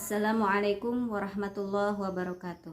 Assalamualaikum warahmatullahi wabarakatuh.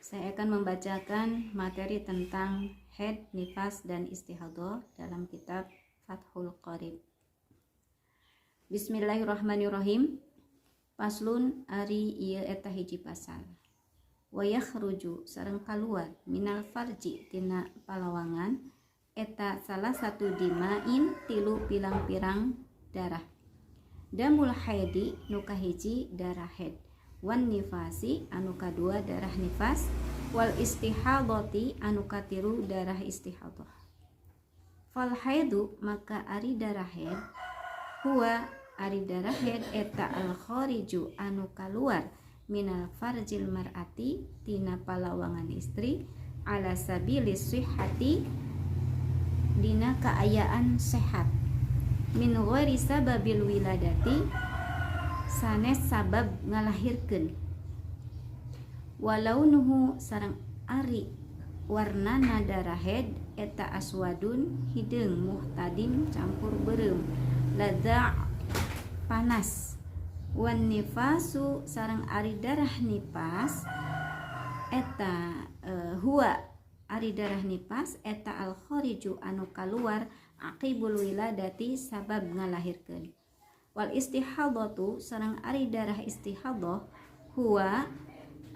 Saya akan membacakan materi tentang haid, nifas, dan istihadhah dalam kitab Fathul Qarib. Bismillahirrahmanirrahim. Paslun ari ieu eta hiji pasal. Wa yakhruju sareng kaluar minal farji tina palawangan eta salah satu dimain tilu pirang-pirang darah. Damul haidi nu kahiji darah haid, wan nifasi anu kadua darah nifas, wal istihadati anu katilu darah istihadhah. Fal haidu maka ari darah haid, huwa ari darah haid eta al khariju anu kaluar minal farjil mar'ati tina palawangan istri ala sabilis sihhati dina kaayaan sehat, min ghairi sababil wiladati sanes sabab ngalahirkeun, walaunuhu sareng ari warnana darah haid eta aswadun hideung muhtadim campur beureum ladza panas, wan nifasu sareng ari darah nipas eta huwa ari darah nipas eta al khariju anu kaluar aqibul wiladati sabab ngalahirkeun. Wal istihadhatu sareng ari darah istihadhah huwa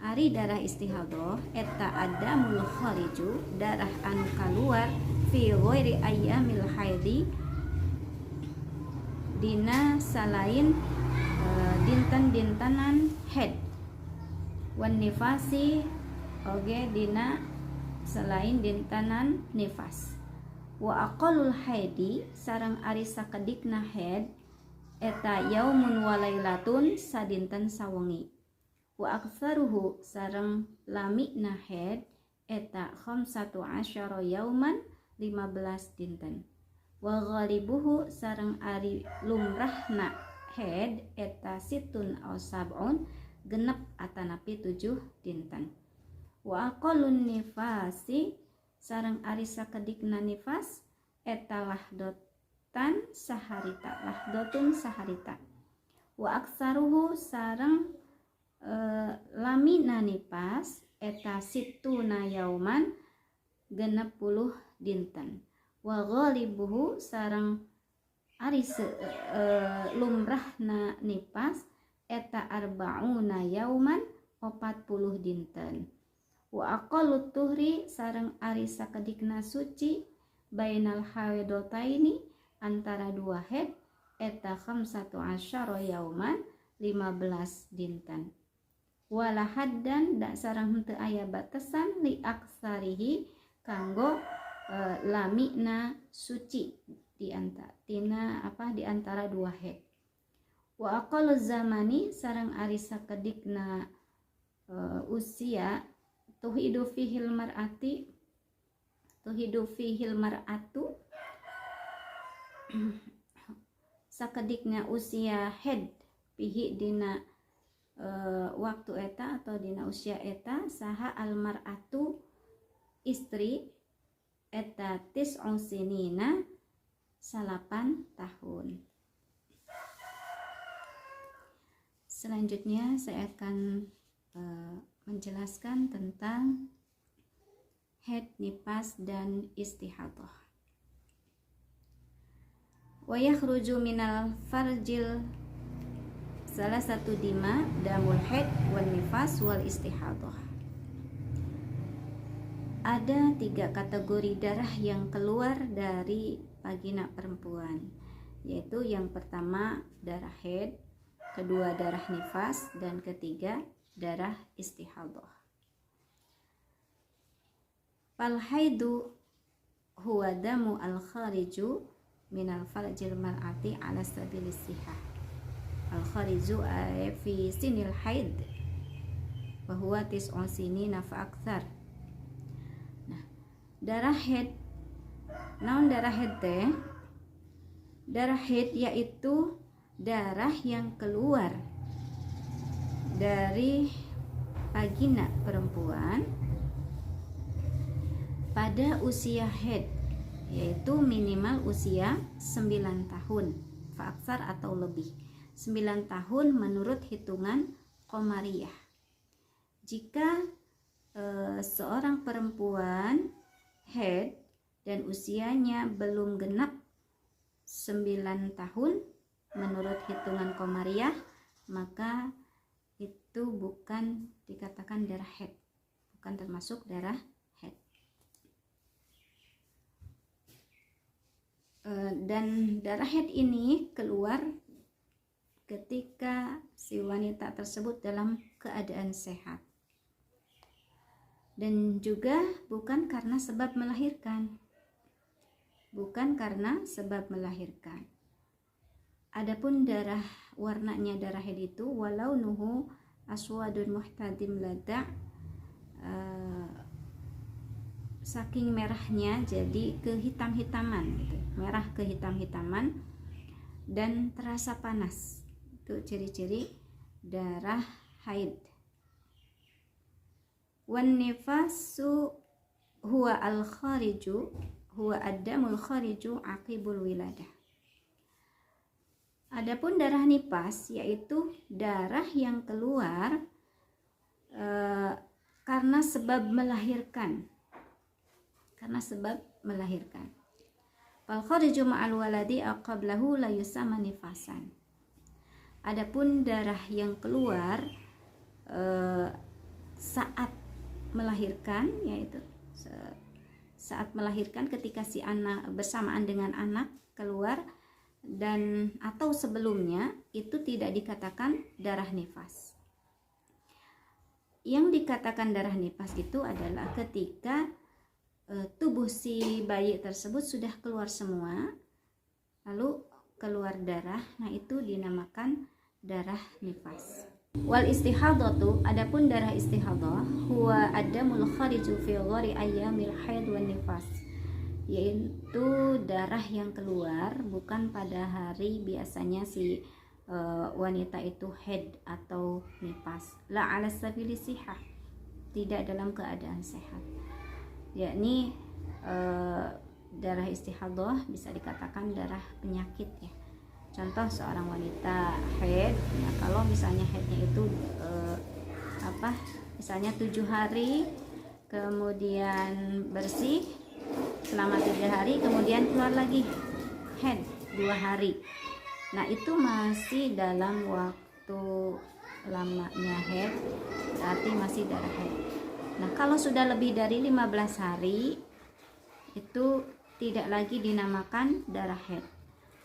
ari darah istihadhah eta adamul khariju darah anu kaluar fi ghairi ayyamil haidi dina salain dinten-dintenan haid, wan nifasi oge dina selain dintenan nifas. Wa aqallul haidi sareng ari sakedikna haid eta yaumun walailatun sadinten sawengi. Wa aktsaruhu sareng lamina haid eta 15 yauman 15 dinten. Wa ghalibuhu sareng ari lumrahna haid eta situn aw sab'un genep atanapi 7 dinten. Wa aqallun nifasi sareng ari sakedikna nifas eta lahdotun saharita. Wa aksaruhu sareng lamina nifas eta situna yauman 60 dinten. Wa ghalibuhu sareng ari lumrahna nifas eta arba'una yauman 40 dinten. Wa aqallut tuhri sareng ari sakedikna suci bainal haidotaini antara dua haid eta 15 yauman 15 dinten. Wala haddan da sareng henteu aya batasan li aksarihi kanggo lamina suci di antara dua haid. Wa aqallu zamani sareng ari sakedikna usia tuhidu fihil mar'atu sakedikna usia haid pihi dina waktu eta atau dina usia eta saha al mar'atu istri eta tis'un sinina 8 tahun. Selanjutnya saya akan menjelaskan tentang haid, nifas, dan istihadhah. Wa yakhruju minal farjil salah satu dima damul haid wal nifas wal istihadhah. Ada 3 kategori darah yang keluar dari vagina perempuan, yaitu yang pertama darah haid, kedua darah nifas, dan ketiga darah istihadhah. Fal haidu huwa damu al khariju minal farjil mar'ati ala sabilis sihah. Al khariju fi sinil haid wa huwa 9 sinina fa aktsar. Nah, darah haid, naon darah haid teh? Darah haid yaitu darah yang keluar dari vagina perempuan pada usia haid, yaitu minimal usia 9 tahun, faaksar atau lebih. 9 tahun menurut hitungan Qamariyah. Jika seorang perempuan haid dan usianya belum genap 9 tahun menurut hitungan Qamariyah, maka itu bukan dikatakan darah haid, bukan termasuk darah haid. Dan darah haid ini keluar ketika si wanita tersebut dalam keadaan sehat, dan juga bukan karena sebab melahirkan, Adapun darah, warnanya darah haid itu walau nuhu aswadun muhtadim lada', saking merahnya jadi kehitam-hitaman gitu. Merah kehitam-hitaman dan terasa panas. Itu ciri-ciri darah haid. Wan nifasu huwa al-khariju huwa ad-damul khariju aqibul wiladah. Adapun darah nifas yaitu darah yang keluar karena sebab melahirkan. Fal khariju ma'al waladi aqablahu la yusama nifasan. Adapun darah yang keluar saat melahirkan, yaitu saat melahirkan ketika si anak bersamaan dengan anak keluar dan atau sebelumnya, itu tidak dikatakan darah nifas. Yang dikatakan darah nifas itu adalah ketika tubuh si bayi tersebut sudah keluar semua, lalu keluar darah, nah itu dinamakan darah nifas. Wal istihadatu, adapun darah istihadah, huwa adamul khariju fi ghari ayyamil haid wan nifas, yaitu darah yang keluar bukan pada hari biasanya si wanita itu haid atau nifas, la ala sabili sihah, tidak dalam keadaan sehat, yakni darah istihadah bisa dikatakan darah penyakit ya. Contoh seorang wanita haid, ya kalau misalnya haidnya itu misalnya 7 hari, kemudian bersih selama 3 hari, kemudian keluar lagi haid 2 hari. Nah itu masih dalam waktu lamanya haid, berarti masih darah haid. Nah kalau sudah lebih dari 15 hari, itu tidak lagi dinamakan darah haid,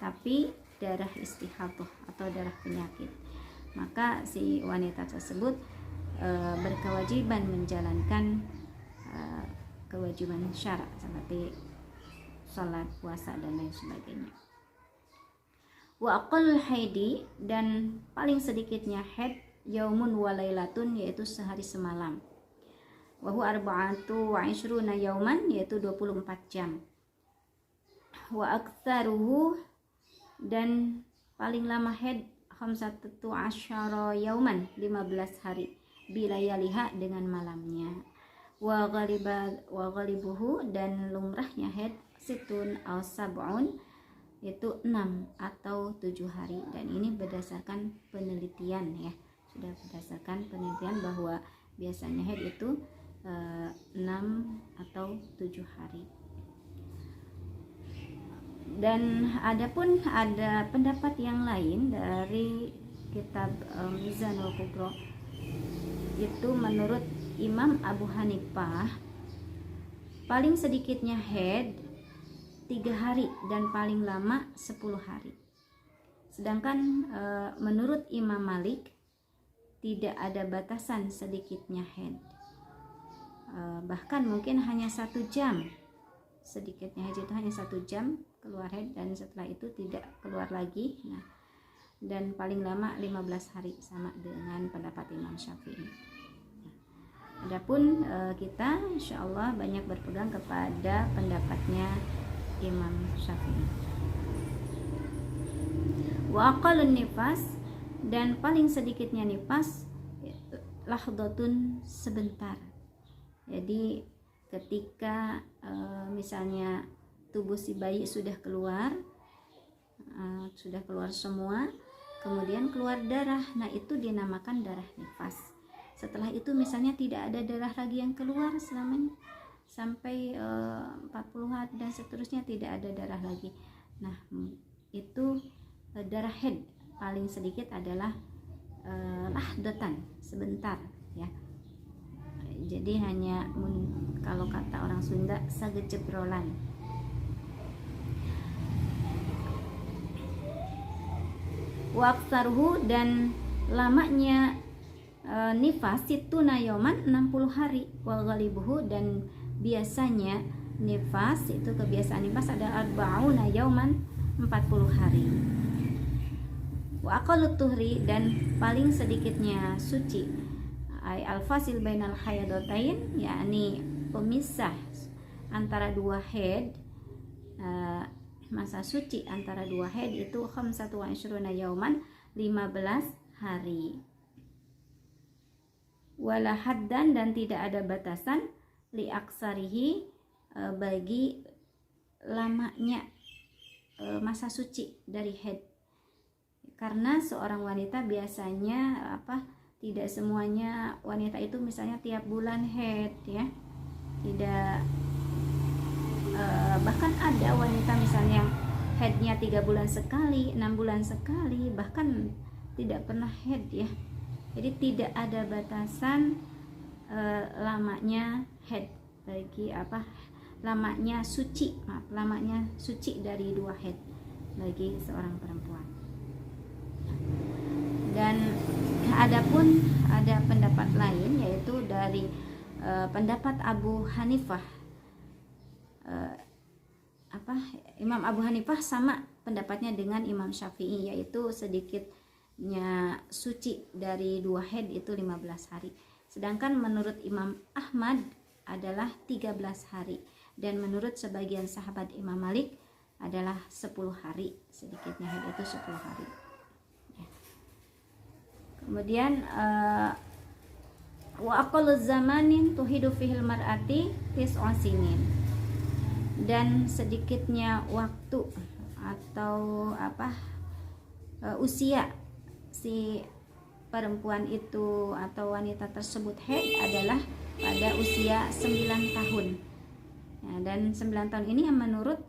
tapi darah istihadah atau darah penyakit. Maka si wanita tersebut berkewajiban menjalankan kewajiban syarak seperti sholat, puasa dan lain sebagainya. Wa aqall haidi, dan paling sedikitnya haid yaumun wa lailatun, yaitu sehari semalam. Wa huwa arba'atu wa ishruna yauman, yaitu 24 jam. Wa aktsaruhu, dan paling lama haid khamsatu asyara yauman, 15 hari, bilayaliha, dengan malamnya. Wa ghalibuhu, dan lumrahnya haid situn aw sab'un, yaitu 6 atau 7 hari. Dan ini berdasarkan penelitian ya, sudah berdasarkan penelitian bahwa biasanya haid itu 6 atau 7 hari. Dan adapun ada pendapat yang lain dari kitab Mizanul Kubra, itu menurut Imam Abu Hanifah paling sedikitnya haid 3 hari dan paling lama 10 hari. Sedangkan menurut Imam Malik tidak ada batasan sedikitnya haid, bahkan mungkin hanya 1 jam. Sedikitnya haid itu hanya 1 jam keluar haid, dan setelah itu tidak keluar lagi. Nah, dan paling lama 15 hari, sama dengan pendapat Imam Syafi'i. Adapun kita insyaallah banyak berpegang kepada pendapatnya Imam Syafi'i. Wa aqallun nifas, dan paling sedikitnya nifas lahdatun, sebentar. Jadi ketika misalnya tubuh si bayi sudah keluar semua, kemudian keluar darah, nah itu dinamakan darah nifas. Setelah itu misalnya tidak ada darah lagi yang keluar selamanya sampai 40 hari dan seterusnya, tidak ada darah lagi, nah itu darah haid paling sedikit adalah lahdatan, sebentar ya. Jadi hanya kalau kata orang Sunda sagejebrolan. Waqtarhu, dan lamanya nifas itu nayoman 60 hari. Wa ghalibuhu, dan biasanya nifas itu, kebiasaan nifas ada arba'una yauman, 40 hari. Wa aqallut tuhri, dan paling sedikitnya suci, ay al-fasil bainal hayadotain, yakni pemisah antara dua haid, masa suci antara dua haid itu 25 yauman, 15 hari. Wala haddan, dan tidak ada batasan li aksarihi, bagi lamanya masa suci dari haid. Karena seorang wanita biasanya tidak semuanya wanita itu misalnya tiap bulan haid ya, tidak, bahkan ada wanita misalnya haidnya 3 bulan sekali, 6 bulan sekali, bahkan tidak pernah haid ya. Jadi tidak ada batasan lamanya haid, bagi lamanya suci dari dua haid bagi seorang perempuan. Dan adapun ada pendapat lain, yaitu dari pendapat Abu Hanifah, Imam Abu Hanifah sama pendapatnya dengan Imam Syafi'i, yaitu sedikitnya suci dari dua haid itu 15 hari. Sedangkan menurut Imam Ahmad adalah 13 hari, dan menurut sebagian sahabat Imam Malik adalah 10 hari, sedikitnya haid itu 10 hari. Kemudian wa aqallu zamanin tuhidu fihil mar'ati tis'u sinin, dan sedikitnya waktu atau usia si perempuan itu atau wanita tersebut haid adalah pada usia 9 tahun. Nah, dan 9 tahun ini yang menurut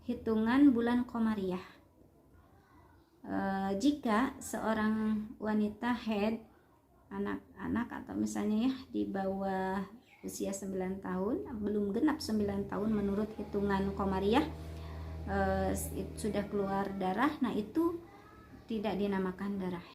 hitungan bulan Qamariyah. Jika seorang wanita haid, anak-anak atau misalnya ya di bawah usia 9 tahun, belum genap 9 tahun menurut hitungan Qamariyah, sudah keluar darah, nah itu tidak dinamakan darah